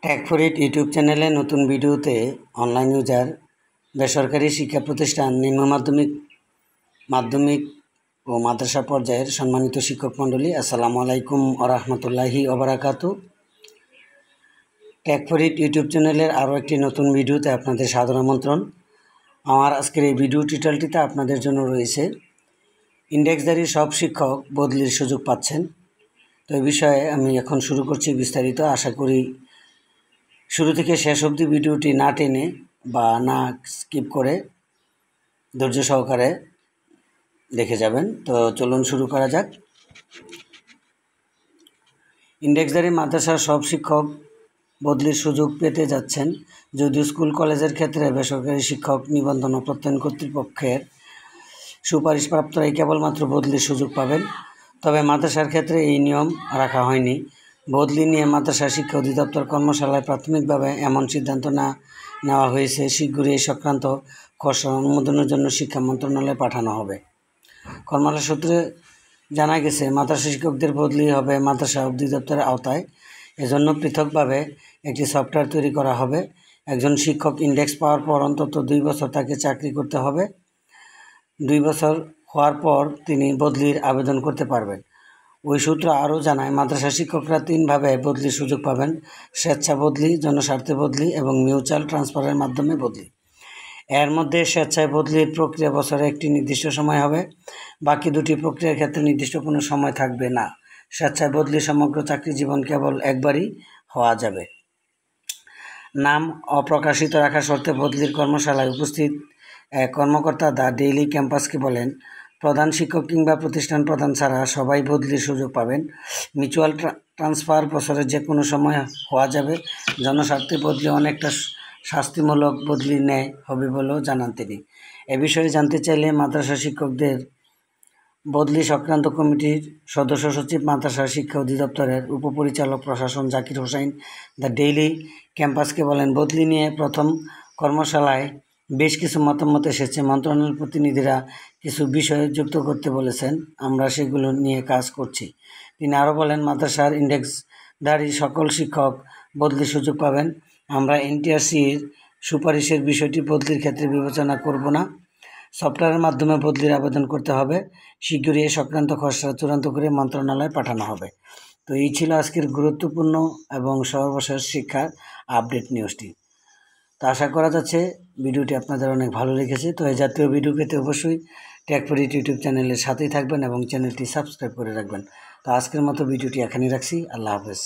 Take for it YouTube চ্যানেলে নতুন ভিডিওতে অনলাইন ইউজার বেসরকারি শিক্ষা প্রতিষ্ঠান নিম্ন মাধ্যমিক ও মাদ্রাসা পর্যায়ের সম্মানিত শিক্ষক মণ্ডলী, আসসালামু আলাইকুম ওয়া রাহমাতুল্লাহি ওয়া বারাকাতুহু। টেক ফর ইট ইউটিউব চ্যানেলের আরও একটি নতুন ভিডিওতে আপনাদের সাদর আমন্ত্রণ। আমার আজকের এই ভিডিও টিউটোরিয়ালটিতে আপনাদের জন্য রয়েছে ইন্ডেক্সধারী সব শিক্ষক বদলির সুযোগ পাচ্ছেন। তো এই বিষয়ে আমি এখন শুরু করছি বিস্তারিত। আশা করি শুরু থেকে শেষ অবধি ভিডিওটি না টেনে বা না স্কিপ করে ধৈর্য সহকারে দেখে যাবেন। তো চলুন শুরু করা যাক। ইন্ডেক্সধারী মাদ্রাসার সব শিক্ষক বদলির সুযোগ পেতে যাচ্ছেন। যদিও স্কুল কলেজের ক্ষেত্রে বেসরকারি শিক্ষক নিবন্ধন ও প্রত্যয়ন কর্তৃপক্ষের সুপারিশপ্রাপ্তরাই কেবলমাত্র বদলির সুযোগ পাবেন, তবে মাদ্রাসার ক্ষেত্রে এই নিয়ম রাখা হয়নি। বদলি নিয়ে মাদ্রাসা শিক্ষা অধিদপ্তর কর্মশালায় প্রাথমিকভাবে এমন সিদ্ধান্ত নেওয়া হয়েছে। শীঘ্রই এই সংক্রান্ত খসড়া অনুমোদনের জন্য শিক্ষা মন্ত্রণালয়ে পাঠানো হবে। কর্মশালা সূত্রে জানা গেছে, মাদ্রাসা শিক্ষকদের বদলি হবে মাদ্রাসা অধিদপ্তরের আওতায়। এজন্য পৃথকভাবে একটি সফটওয়্যার তৈরি করা হবে। একজন শিক্ষক ইন্ডেক্স পাওয়ার পর অন্তত 2 বছর তাকে চাকরি করতে হবে। 2 বছর হওয়ার পর তিনি বদলির আবেদন করতে পারবেন। ওই সূত্র আরও জানায়, মাদ্রাসা শিক্ষকরা 3 ভাবে বদলির সুযোগ পাবেন: স্বেচ্ছা বদলি, জনস্বার্থে বদলি এবং মিউচুয়াল ট্রান্সফারের মাধ্যমে বদলি। এর মধ্যে স্বেচ্ছায় বদলির প্রক্রিয়া বছরে একটি নির্দিষ্ট সময় হবে। বাকি দুটি প্রক্রিয়ার ক্ষেত্রে নির্দিষ্ট কোনো সময় থাকবে না। স্বেচ্ছায় বদলি সমগ্র চাকরি জীবন কেবল একবারই হওয়া যাবে। নাম অপ্রকাশিত রাখার শর্তে বদলির কর্মশালায় উপস্থিত কর্মকর্তা দ্য ডেইলি ক্যাম্পাসকে বলেন, প্রধান শিক্ষক কিংবা প্রতিষ্ঠান প্রধান ছাড়া সবাই বদলির সুযোগ পাবেন। মিউচুয়াল ট্রান্সফার বছরের যে কোনো সময় হওয়া যাবে। জনস্বার্থে বদলি অনেকটা শাস্তিমূলক বদলি ন্যায় হবে বলেও জানান তিনি। এ বিষয়ে জানতে চাইলে মাদ্রাসা শিক্ষকদের বদলি সংক্রান্ত কমিটির সদস্য সচিব, মাদ্রাসা শিক্ষা অধিদপ্তরের উপপরিচালক প্রশাসন জাকির হোসাইন দ্য ডেইলি ক্যাম্পাসকে বলেন, বদলি নিয়ে প্রথম কর্মশালায় বেশ কিছু মতামত এসেছে। মন্ত্রণালয়ের প্রতিনিধিরা কিছু বিষয় যুক্ত করতে বলেছেন, আমরা সেগুলো নিয়ে কাজ করছি। তিনি আরও বলেন, মাদ্রাসার ইন্ডেক্সধারী সকল শিক্ষক বদলির সুযোগ পাবেন। আমরা এনটিআরসির সুপারিশের বিষয়টি বদলির ক্ষেত্রে বিবেচনা করব না। সফটওয়্যারের মাধ্যমে বদলির আবেদন করতে হবে। শীঘ্রই এ সংক্রান্ত খসড়া চূড়ান্ত করে মন্ত্রণালয়ে পাঠানো হবে। তো এই ছিল আজকের গুরুত্বপূর্ণ এবং সর্বশেষ শিক্ষার আপডেট নিউজটি। তো আশা করা যাচ্ছে ভিডিওটি আপনাদের অনেক ভালো লেগেছে। তো এই জাতীয় ভিডিও পেতে অবশ্যই টেক ফর ইট ইউটিউব চ্যানেলের সাথেই থাকবেন এবং চ্যানেলটি সাবস্ক্রাইব করে রাখবেন। তো আজকের মতো ভিডিওটি এখানেই রাখছি। আল্লাহ হাফেজ।